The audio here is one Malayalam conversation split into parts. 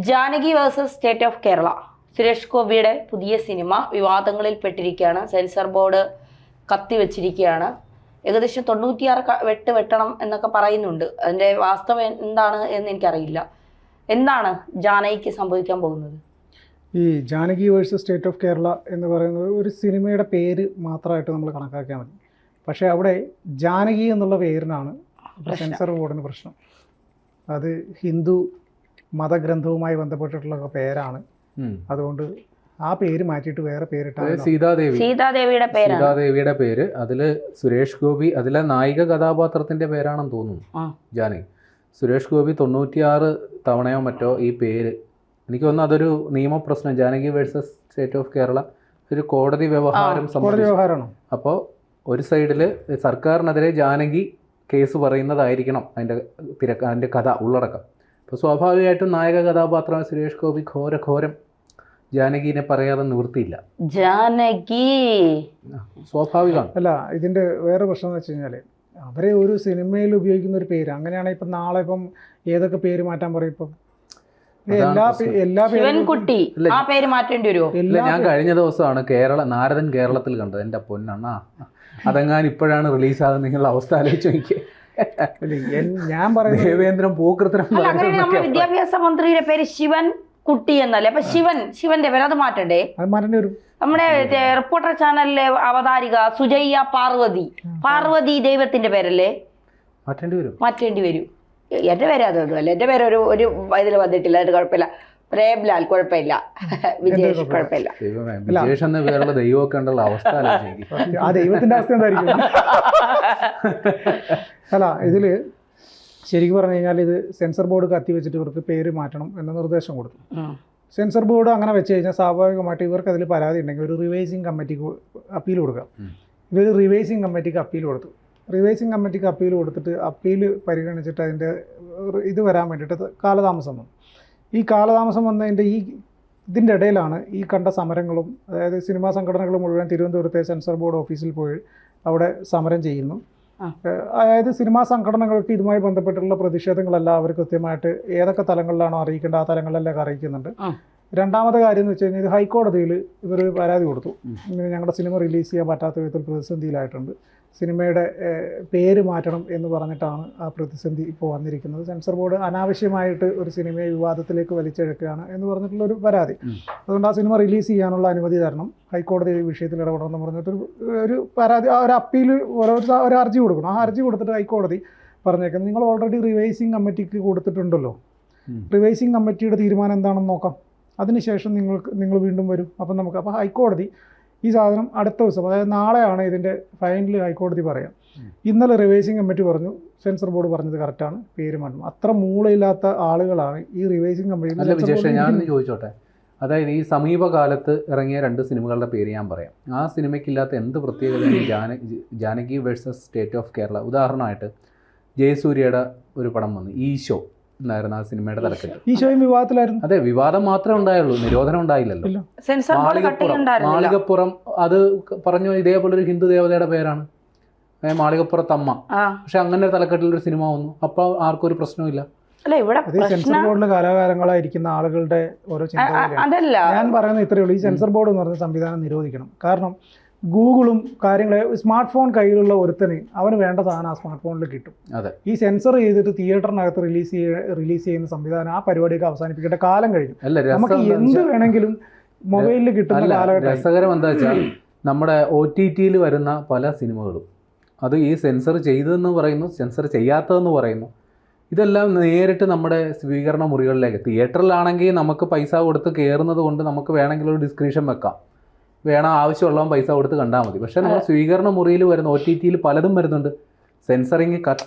Janaki versus state of Kerala. Suresh ഗോപിയുടെ പുതിയ സിനിമ വിവാദങ്ങളിൽ പെട്ടിരിക്കുകയാണ്. സെൻസർ ബോർഡ് കത്തിവെച്ചിരിക്കുകയാണ്. ഏകദേശം 96 വെട്ടണം എന്നൊക്കെ പറയുന്നുണ്ട്. അതിൻ്റെ വാസ്തവം എന്താണ് എന്ന് എനിക്കറിയില്ല. എന്താണ് ജാനകിക്ക് സംഭവിക്കാൻ പോകുന്നത്? ഈ Janaki versus state of Kerala എന്ന് പറയുന്നത് ഒരു സിനിമയുടെ പേര് മാത്രമായിട്ട് നമ്മൾ കണക്കാക്കിയാൽ മതി. പക്ഷേ അവിടെ ജാനകി എന്നുള്ള പേരിനാണ് സെൻസർ ബോർഡിന് പ്രശ്നം. അത് ഹിന്ദു മതഗ്രന്ഥവുമായി ബന്ധപ്പെട്ടിട്ടുള്ള പേരാണ്. അതുകൊണ്ട് ആ പേര് മാറ്റിയിട്ട് വേറെ പേരിട്ടാണ് സീതാദേവിയുടെ പേര്. അതിൽ സുരേഷ് ഗോപി അതിലെ നായിക കഥാപാത്രത്തിന്റെ പേരാണെന്ന് തോന്നുന്നു ജാനകി. സുരേഷ് ഗോപി 96 തവണയോ മറ്റോ ഈ പേര്, എനിക്ക് തോന്നുന്നു അതൊരു നിയമപ്രശ്നം. Janaki versus state of Kerala ഒരു കോടതി വ്യവഹാരമാണ്. അപ്പോൾ ഒരു സൈഡിൽ സർക്കാരിനെതിരെ ജാനകി കേസ് പറയുന്നതായിരിക്കണം അതിൻ്റെ കഥ ഉള്ളടക്കം. അപ്പോൾ സ്വാഭാവികമായിട്ടും നായക കഥാപാത്രമായ സുരേഷ് ഗോപി ഘോരം ജാനകിനെ പറയാതെ നിവൃത്തിയില്ല. ജാനകി സ്വാഭാവികമാണ്. അല്ല, ഇതിൻ്റെ വേറെ പ്രശ്നം എന്ന് വെച്ച് കഴിഞ്ഞാൽ അവരെ ഒരു സിനിമയിൽ ഉപയോഗിക്കുന്ന ഒരു പേര് അങ്ങനെയാണെങ്കിൽ ഇപ്പം നാളെ ഇപ്പം ഏതൊക്കെ പേര് മാറ്റാൻ പറയും? ഇപ്പം എല്ലാ പേര് മാറ്റേണ്ടി വരുമോ? ഞാൻ കഴിഞ്ഞ ദിവസമാണ് നാരദൻ കേരളത്തിൽ കണ്ടത്. എൻ്റെ പൊന്നണ്ണ, അതെങ്ങാൻ ഇപ്പോഴാണ് റിലീസാകുന്ന നിങ്ങളുടെ അവസ്ഥ ആലോചിച്ച് നോക്കിയേ. ഞാൻ പറയുന്നത് ദേവേന്ദ്രൻ പൂക്കൃത്രം. വിദ്യാഭ്യാസ മന്ത്രിയുടെ പേര് ശിവൻ കുട്ടി എന്നല്ലേ? അപ്പൊ ശിവന്റെ പേര് അത് മാറ്റണ്ടേ? നമ്മുടെ റിപ്പോർട്ടർ ചാനലിലെ അവതാരിക സുജയ്യ പാർവതി ദൈവത്തിന്റെ പേരല്ലേ? മാറ്റേണ്ടി വരും. എന്റെ പേര് അതൊന്നുമല്ല. എന്റെ പേര് ഒരു ഇതിൽ വന്നിട്ടില്ല. അത് കുഴപ്പമില്ല. പ്രേംലാൽ കുഴപ്പമില്ല. വിജേഷ് കുഴപ്പമില്ല. ആ ദൈവത്തിന്റെ അവസ്ഥ എന്തായിരിക്കും? അല്ല, ഇതില് ശരിക്കും പറഞ്ഞു കഴിഞ്ഞാൽ ഇത് സെൻസർ ബോർഡ് കത്തി വെച്ചിട്ട് ഇവർക്ക് പേര് മാറ്റണം എന്ന നിർദ്ദേശം കൊടുത്തു. സെൻസർ ബോർഡ് അങ്ങനെ വെച്ച് കഴിഞ്ഞാൽ സ്വാഭാവികമായിട്ട് ഇവർക്ക് അതിൽ പരാതി ഉണ്ടെങ്കിൽ ഒരു റിവൈസിങ് കമ്മിറ്റിക്ക് അപ്പീൽ കൊടുക്കുക. ഇവർ റിവൈസിങ് കമ്മിറ്റിക്ക് അപ്പീൽ കൊടുത്തു. റിവൈസിങ് കമ്മിറ്റിക്ക് അപ്പീൽ കൊടുത്തിട്ട് അപ്പീൽ പരിഗണിച്ചിട്ട് അതിൻ്റെ ഇത് വരാൻ വേണ്ടിയിട്ട് കാലതാമസം വന്നു. ഈ കാലതാമസം വന്നതിൻ്റെ ഇതിൻ്റെ ഇടയിലാണ് ഈ കണ്ട സമരങ്ങളും, അതായത് സിനിമാ സംഘടനകൾ മുഴുവൻ തിരുവനന്തപുരത്തെ സെൻസർ ബോർഡ് ഓഫീസിൽ പോയി അവിടെ സമരം ചെയ്യുന്നു. അതായത് സിനിമാ സംഘടനകൾക്ക് ഇതുമായി ബന്ധപ്പെട്ടുള്ള പ്രതിഷേധങ്ങളെല്ലാം അവർ കൃത്യമായിട്ട് ഏതൊക്കെ തലങ്ങളിലാണോ അറിയിക്കേണ്ട ആ തലങ്ങളിലെല്ലാം അറിയിക്കുന്നുണ്ട്. രണ്ടാമത്തെ കാര്യം എന്ന് വെച്ച് കഴിഞ്ഞാൽ ഇത് ഹൈക്കോടതിയിൽ ഇവർ പരാതി കൊടുത്തു. ഇങ്ങനെ ഞങ്ങളുടെ സിനിമ റിലീസ് ചെയ്യാൻ പറ്റാത്ത വിധത്തിൽ പ്രതിസന്ധിയിലായിട്ടുണ്ട്, സിനിമയുടെ പേര് മാറ്റണം എന്ന് പറഞ്ഞിട്ടാണ് ആ പ്രതിസന്ധി ഇപ്പോൾ വന്നിരിക്കുന്നത്. സെൻസർ ബോർഡ് അനാവശ്യമായിട്ട് ഒരു സിനിമയെ വിവാദത്തിലേക്ക് വലിച്ചെടുക്കുകയാണ് എന്ന് പറഞ്ഞിട്ടുള്ളൊരു പരാതി. അതുകൊണ്ട് ആ സിനിമ റിലീസ് ചെയ്യാനുള്ള അനുമതി തരണം, ഹൈക്കോടതി ഈ വിഷയത്തിൽ ഇടപെടണമെന്ന് പറഞ്ഞിട്ട് ഒരു പരാതി, ഒരു അപ്പീൽ, ഒരു ഹർജി കൊടുക്കണം. ആ ഹർജി കൊടുത്തിട്ട് ഹൈക്കോടതി പറഞ്ഞേക്കുന്നത് നിങ്ങൾ ഓൾറെഡി റിവൈസിങ് കമ്മിറ്റിക്ക് കൊടുത്തിട്ടുണ്ടല്ലോ, റിവൈസിങ് കമ്മിറ്റിയുടെ തീരുമാനം എന്താണെന്ന് നോക്കാം, അതിനുശേഷം നിങ്ങൾ വീണ്ടും വരും. അപ്പോൾ ഹൈക്കോടതി ഈ സാധനം അടുത്ത ദിവസം, അതായത് നാളെയാണ് ഇതിൻ്റെ ഫൈനൽ ഹൈക്കോടതി പറയാം. ഇന്നലെ റിവൈസിങ് കമ്മിറ്റി പറഞ്ഞു, സെൻസർ ബോർഡ് പറഞ്ഞത് കറക്റ്റാണ്, പേര് മാറ്റണം. അത്ര മൂളയില്ലാത്ത ആളുകളാണ് ഈ റിവൈസിങ് കമ്മിറ്റി. ഞാൻ ചോദിച്ചോട്ടെ, അതായത് ഈ സമീപകാലത്ത് ഇറങ്ങിയ 2 സിനിമകളുടെ പേര് ഞാൻ പറയാം. ആ സിനിമയ്ക്കില്ലാത്ത എന്ത് പ്രത്യേകതയാണ് Janaki versus state of Kerala? ഉദാഹരണമായിട്ട് ജയസൂര്യയുടെ ഒരു പടം വന്നു, ഈശോ എന്നായിരുന്നു ആ സിനിമയുടെ തലക്കെട്ട്. ഈശോയും വിവാദത്തിലായിരുന്നു. അതെ, വിവാദം മാത്രമേ ഉണ്ടായുള്ളൂ, നിരോധനം ഉണ്ടായില്ലല്ലോ. മാളികപ്പുറം അത് പറഞ്ഞു ഇതേപോലെ ഒരു ഹിന്ദു ദേവതയുടെ പേരാണ്, മാളികപ്പുറത്തമ്മ. പക്ഷെ അങ്ങനെ ഒരു തലക്കെട്ടിലൊരു സിനിമ വന്നു, അപ്പൊ ആർക്കും ഒരു പ്രശ്നവുമില്ല. സെൻസർ ബോർഡിൽ കാലാകാലങ്ങളായിരിക്കുന്ന ആളുകളുടെ ഓരോ ചിന്തകളാണ്. ഞാൻ പറയുന്നത് ഇത്രയേ ഉള്ളൂ, ഈ സെൻസർ ബോർഡ് എന്ന് പറഞ്ഞ സംവിധാനം നിരോധിക്കണം. കാരണം ഗൂഗിളും കാര്യങ്ങളെ സ്മാർട്ട് ഫോൺ കയ്യിലുള്ള ഒരുത്തന് അവന് വേണ്ട സാധനം ആ സ്മാർട്ട് ഫോണിൽ കിട്ടും. ഈ സെൻസർ ചെയ്തിട്ട് തിയേറ്ററിനകത്ത് റിലീസ് ചെയ്യുന്ന സംവിധാനം, ആ പരിപാടിയൊക്കെ അവസാനിപ്പിക്കേണ്ട കാലം കഴിഞ്ഞു. നമുക്ക് എന്ത് വേണമെങ്കിലും മൊബൈലിൽ കിട്ടുന്ന കാലഘട്ടം. രസകരം എന്താ വെച്ചാൽ നമ്മുടെ OTT-യിൽ വരുന്ന പല സിനിമകളും അത് ഈ സെൻസർ ചെയ്തതെന്ന് പറയുന്നു, സെൻസർ ചെയ്യാത്തതെന്ന് പറയുന്നു. ഇതെല്ലാം നേരിട്ട് നമ്മുടെ സ്വീകരണ മുറികളിലേക്ക്, തിയേറ്ററിലാണെങ്കിൽ നമുക്ക് പൈസ കൊടുത്ത് കയറുന്നത് കൊണ്ട് നമുക്ക് വേണമെങ്കിൽ ഒരു ഡിസ്ക്രിപ്ഷൻ വെക്കാം, ആവശ്യമുള്ളവൻ പൈസ കൊടുത്ത് കണ്ടാൽ മതി. പക്ഷെ നമ്മൾ സ്വീകരണ മുറിയിൽ വരുന്ന OTT-യിൽ പലതും വരുന്നുണ്ട്, സെൻസറിങ്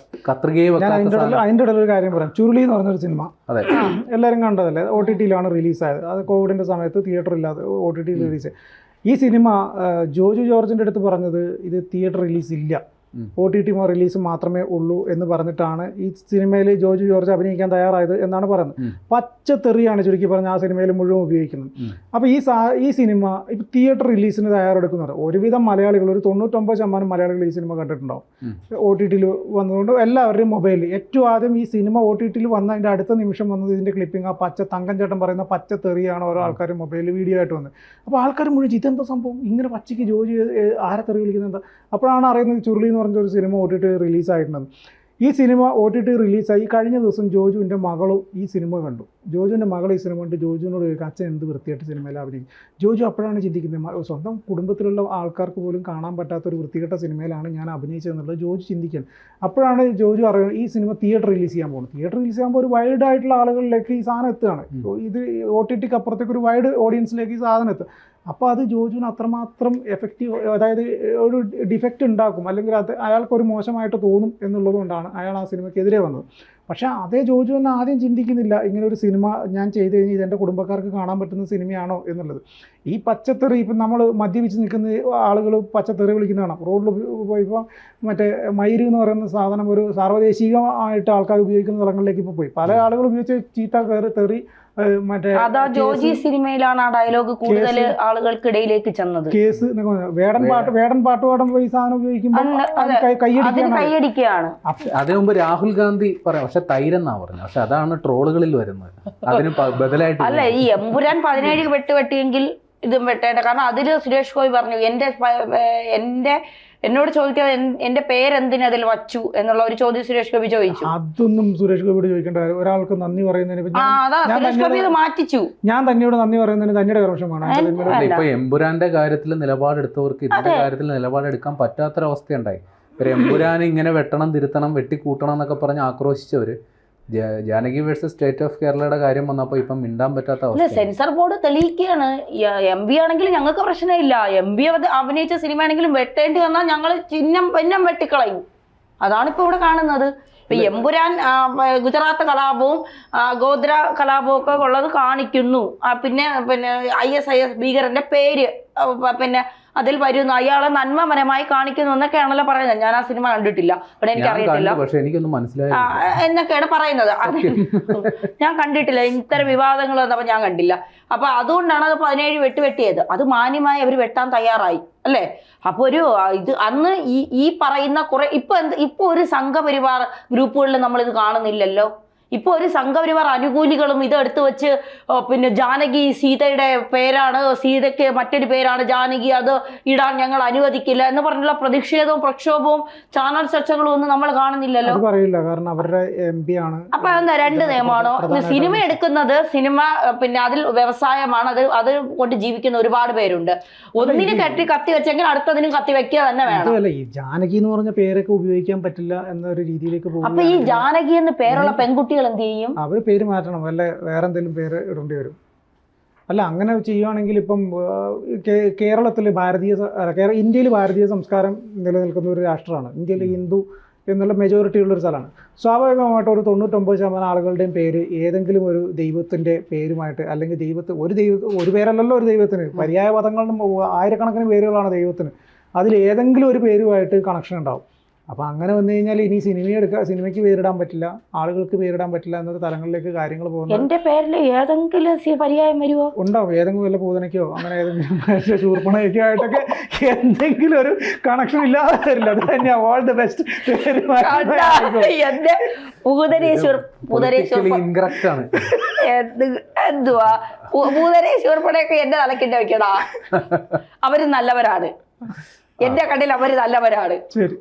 കത്രികയും. അതിൻ്റെ ഇടയിൽ ഒരു കാര്യം പറയാം, ചുരുളി എന്ന് പറഞ്ഞൊരു സിനിമ, അതെ എല്ലാവരും കണ്ടതല്ലേ, OTT-യിലാണ് റിലീസായത്. അത് കോവിഡിൻ്റെ സമയത്ത് തിയേറ്ററില്ലാതെ OTT റിലീസ്. ഈ സിനിമ ജോജു ജോർജിൻ്റെ അടുത്ത് പറഞ്ഞത് ഇത് തിയേറ്റർ റിലീസ് ഇല്ല, OTT റിലീസ് മാത്രമേ ഉള്ളൂ എന്ന് പറഞ്ഞിട്ടാണ് ഈ സിനിമയിൽ ജോജു ജോർജ് അഭിനയിക്കാൻ തയ്യാറായത് എന്നാണ് പറയുന്നത്. പച്ചത്തെറിയാണ് ചുരുക്കി പറഞ്ഞ ആ സിനിമയിൽ മുഴുവൻ ഉപയോഗിക്കുന്നത്. അപ്പോൾ ഈ സിനിമ ഇപ്പോൾ തിയേറ്റർ റിലീസിന് തയ്യാറെടുക്കുന്നുണ്ട്. ഒരുവിധം മലയാളികൾ, ഒരു 99% മലയാളികൾ ഈ സിനിമ കണ്ടിട്ടുണ്ടാവും. OTT വന്നതുകൊണ്ട് എല്ലാവരുടെയും മൊബൈലിൽ ഏറ്റവും ആദ്യം ഈ സിനിമ OTT വന്നതിൻ്റെ അടുത്ത നിമിഷം വന്നത് ഇതിൻ്റെ ക്ലിപ്പിംഗ്, ആ തങ്കം ചേട്ടൻ പറയുന്ന പച്ചത്തെറിയാണ് ഓരോ ആൾക്കാർ മൊബൈലിൽ വീഡിയോ ആയിട്ട് വന്നത്. അപ്പോൾ ആൾക്കാർ മുഴുവൻ ഇതെന്താ സംഭവം, ഇങ്ങനെ പച്ചയ്ക്ക് ജോജി ആരെ തെറി വിളിക്കുന്നത് എന്താ? അപ്പോഴാണ് അറിയുന്നത് ചുരുളി എന്ന് പറഞ്ഞൊരു സിനിമ OTT റിലീസായിട്ടുള്ളത്. ഈ സിനിമ OTT റിലീസായി കഴിഞ്ഞ ദിവസം ജോജുവിൻ്റെ മകളും ഈ സിനിമ കണ്ടു. ജോജുവിൻ്റെ മകൾ ഈ സിനിമ കണ്ട് ജോജുവിനോട് ചോദിക്കുക, അച്ഛൻ എന്ത് വൃത്തിയായിട്ട് സിനിമയിൽ അഭിനയിക്കും. ജോജു അപ്പോഴാണ് ചിന്തിക്കുന്നത്, സ്വന്തം കുടുംബത്തിലുള്ള ആൾക്കാർക്ക് പോലും കാണാൻ പറ്റാത്തൊരു വൃത്തികെട്ട സിനിമയിലാണ് ഞാൻ അഭിനയിച്ചതെന്നുള്ളത് ജോജു ചിന്തിക്കുന്നത്. അപ്പോഴാണ് ജോജു അറിയുന്നത് ഈ സിനിമ തിയേറ്റർ റിലീസ് ചെയ്യാൻ പോകുന്നത്. തിയേറ്റർ റിലീസ് ചെയ്യുമ്പോൾ ഒരു വൈഡ് ആയിട്ടുള്ള ആളുകളിലേക്ക് ഈ സാധനം എത്തുകയാണ്. ഇത് OTTക്ക് അപ്പുറത്തേക്ക് ഒരു വൈഡ് ഓഡിയൻസിലേക്ക് ഈ സാധനം എത്തും. അപ്പോൾ അത് ജോജുവിന് അത്രമാത്രം എഫക്റ്റീവ്, അതായത് ഒരു ഡിഫക്റ്റ് ഉണ്ടാക്കും, അല്ലെങ്കിൽ അത് അയാൾക്കൊരു മോശമായിട്ട് തോന്നും എന്നുള്ളതുകൊണ്ടാണ് അയാൾ ആ സിനിമയ്ക്കെതിരെ വന്നത്. പക്ഷേ അതേ ജോജു തന്നെ ആദ്യം ചിന്തിക്കുന്നില്ല, ഇങ്ങനെ ഒരു സിനിമ ഞാൻ ചെയ്ത് കഴിഞ്ഞാൽ ഇതെൻ്റെ കുടുംബക്കാർക്ക് കാണാൻ പറ്റുന്ന സിനിമയാണോ എന്നുള്ളത്. ഈ പച്ചത്തെറി ഇപ്പം നമ്മൾ മദ്യപിച്ച് നിൽക്കുന്ന ആളുകൾ പച്ചത്തെറി വിളിക്കുന്നതാണ്. റോഡിൽ പോയിപ്പോൾ മറ്റേ മയിര് എന്ന് പറയുന്ന സാധനം ഒരു സാർവദേശികമായിട്ട് ആൾക്കാർ ഉപയോഗിക്കുന്ന സ്ഥലങ്ങളിലേക്ക് ഇപ്പോൾ പോയി. പല ആളുകൾ ഉപയോഗിച്ച് ചീത്ത തെറി മറ്റേ ജോജി സിനിമയിലാണ് ആ ഡയലോഗ് കൂടുതൽ ആളുകൾക്കിടയിലേക്ക് ചെന്നത്. കേസ് വേടൻ പാട്ട് പാടുമ്പോൾ ഈ സാധനം ഉപയോഗിക്കുമ്പോൾ കൈയടിക്കുകയാണ്. അതിനു മുമ്പ് രാഹുൽ ഗാന്ധി പറയാം, പക്ഷെ തൈരെന്നാ പറഞ്ഞു. പക്ഷെ അതാണ് ട്രോളുകളിൽ വരുന്നത്. അതിന് ബദലായിട്ട് അല്ല, ഈ എമ്പുരാൻ 17 വെട്ടിയെങ്കിൽ ഇതും വെട്ടേണ്ട. കാരണം അതിൽ സുരേഷ് ഗോപി പറഞ്ഞു, എന്നോട് ചോദിക്കാതെ എന്റെ പേരെന്തിന് അതിൽ വച്ചു എന്നുള്ള ഒരു ചോദ്യം സുരേഷ് ഗോപി ചോദിച്ചു. അതൊന്നും സുരേഷ് ഗോപിയോട് ചോദിക്കേണ്ട കാര്യം. ഒരാൾക്ക് നന്ദി പറയുന്നതിന് മാറ്റിച്ചു. ഞാൻ തന്നെയോട് നന്ദി പറയുന്നതിന് തന്നെയുടെ കർമ്മമാണ്. ഇപ്പൊ എമ്പുരാന്റെ കാര്യത്തിൽ നിലപാടെടുത്തവർക്ക് ഇതിന്റെ കാര്യത്തിൽ നിലപാടെടുക്കാൻ പറ്റാത്തൊരവസ്ഥയുണ്ടായി. ഒരു എമ്പുരാൻ ഇങ്ങനെ വെട്ടണം, തിരുത്തണം, വെട്ടിക്കൂട്ടണം എന്നൊക്കെ പറഞ്ഞ് ആക്രോശിച്ചവര് ജാനകി വേഴ്സസ് സ്റ്റേറ്റ് ഓഫ് കേരളയുടെ കാര്യം വന്നപ്പോൾ ഇപ്പം മിണ്ടാൻ പറ്റാത്ത അവസ്ഥ. Censor board തെളിയിക്കുകയാണ്. MP ആണെങ്കിലും ഞങ്ങൾക്ക് പ്രശ്നമില്ല, MP അഭിനയിച്ച സിനിമ ആണെങ്കിലും വെട്ടേണ്ടി വന്നാൽ ഞങ്ങൾ ചിഹ്നം വെട്ടിക്കളയും. അതാണിപ്പോൾ ഇവിടെ കാണുന്നത്. ഇപ്പൊ എമ്പുരാൻ ഗുജറാത്ത് കലാപവും ഗോദ്ര കലാപവും ഒക്കെ ഉള്ളത് കാണിക്കുന്നു. പിന്നെ ISIS ഭീകരന്റെ പേര് പിന്നെ അതിൽ വരുന്നു, അയാളെ നന്മപരമായി കാണിക്കുന്നു എന്നൊക്കെയാണല്ലോ പറയുന്നത്. ഞാൻ ആ സിനിമ കണ്ടിട്ടില്ല, ഇവിടെ എനിക്കറിയത്തില്ല, എന്നൊക്കെയാണ് പറയുന്നത്. ഞാൻ കണ്ടിട്ടില്ല, ഇത്തരം വിവാദങ്ങൾ വന്നപ്പോൾ ഞാൻ കണ്ടില്ല. അപ്പൊ അതുകൊണ്ടാണ് അത് 17 വെട്ടിയത്. അത് മാന്യമായി അവർ വെട്ടാൻ തയ്യാറായി അല്ലേ. അപ്പൊ ഇത് അന്ന് ഈ പറയുന്ന കുറെ ഇപ്പൊ ഒരു സംഘപരിവാർ ഗ്രൂപ്പുകളിൽ നമ്മളിത് കാണുന്നില്ലല്ലോ. ഇപ്പോൾ ഒരു സംഘപരിവാർ അനുകൂലികളും ഇതെടുത്ത് വെച്ച് പിന്നെ ജാനകി സീതയുടെ പേരാണ്, സീതയ്ക്ക് മറ്റൊരു പേരാണ് ജാനകി, അത് ഇടാൻ ഞങ്ങൾ അനുവദിക്കില്ല എന്ന് പറഞ്ഞുള്ള പ്രതിഷേധവും പ്രക്ഷോഭവും ചാനൽ ചർച്ചകളും ഒന്നും നമ്മൾ കാണുന്നില്ലല്ലോ. കാരണം അവരുടെ MP ആണ്. അപ്പൊ എന്താ രണ്ട് നിയമമാണോ? സിനിമ എടുക്കുന്നത് സിനിമ പിന്നെ അതിൽ വ്യവസായമാണ്, അത് കൊണ്ട് ജീവിക്കുന്ന ഒരുപാട് പേരുണ്ട്. ഒന്നിന് കത്തി വെച്ചെങ്കിൽ അടുത്തതിനും കത്തി വെക്കുക തന്നെ വേണം. ഈ ജാനകി എന്ന് പറഞ്ഞ പേരൊക്കെ ഉപയോഗിക്കാൻ പറ്റില്ല എന്നൊരു രീതിയിലേക്ക് പോകും. അപ്പൊ ഈ ജാനകി എന്ന് പേരുള്ള പെൺകുട്ടികൾ എന്ത് ചെയ്യും? അവർ പേര് മാറ്റണം, വല്ല വേറെ എന്തെങ്കിലും പേര് ഇടേണ്ടി വരും. അല്ല, അങ്ങനെ ചെയ്യുവാണെങ്കിൽ ഇപ്പം കേരളത്തിൽ ഇന്ത്യയിൽ ഭാരതീയ സംസ്കാരം നിലനിൽക്കുന്ന ഒരു രാഷ്ട്രമാണ്. ഇന്ത്യയിൽ ഹിന്ദു എന്നുള്ള മെജോറിറ്റി ഉള്ളൊരു സ്ഥലമാണ്. സ്വാഭാവികമായിട്ട് ഒരു 99% ആളുകളുടെയും പേര് ഏതെങ്കിലും ഒരു ദൈവത്തിൻ്റെ പേരുമായിട്ട്, അല്ലെങ്കിൽ ഒരു പേരല്ലല്ലോ ഒരു ദൈവത്തിന്, പര്യായ പദങ്ങളും ആയിരക്കണക്കിന് പേരുകളാണ് ദൈവത്തിന്. അതിൽ ഏതെങ്കിലും ഒരു പേരുമായിട്ട് കണക്ഷൻ ഉണ്ടാവും. അപ്പോൾ അങ്ങനെ വന്നു കഴിഞ്ഞാൽ ഇനി സിനിമയ്ക്ക് പേരിടാൻ പറ്റില്ല, ആളുകൾക്ക് പേരിടാൻ പറ്റില്ല എന്നൊരു തലങ്ങളിലേക്ക് കാര്യങ്ങൾ പോകുന്നത്. എൻ്റെ പേരിൽ ഏതെങ്കിലും പര്യായം വരുമോ? ഉണ്ടാവും, ഏതെങ്കിലും വല്ല പൂതനയ്ക്കോ അങ്ങനെ ഏതെങ്കിലും ചൂർപ്പണയൊക്കെ ആയിട്ടൊക്കെ എന്തെങ്കിലും ഒരു കണക്ഷൻ ഇല്ലാതെ വരില്ല. അത് തന്നെയാ ഓൾ ദ ബെസ്റ്റ്. എന്തുവാ പൂതനേശ്വർപ്പണയൊക്കെ എന്റെ തലക്കിട്ട് വെക്കടാ. അവര് നല്ലവരാണ്, എന്റെ കണ്ണിൽ അവര് നല്ലവരാണ്. ശരി.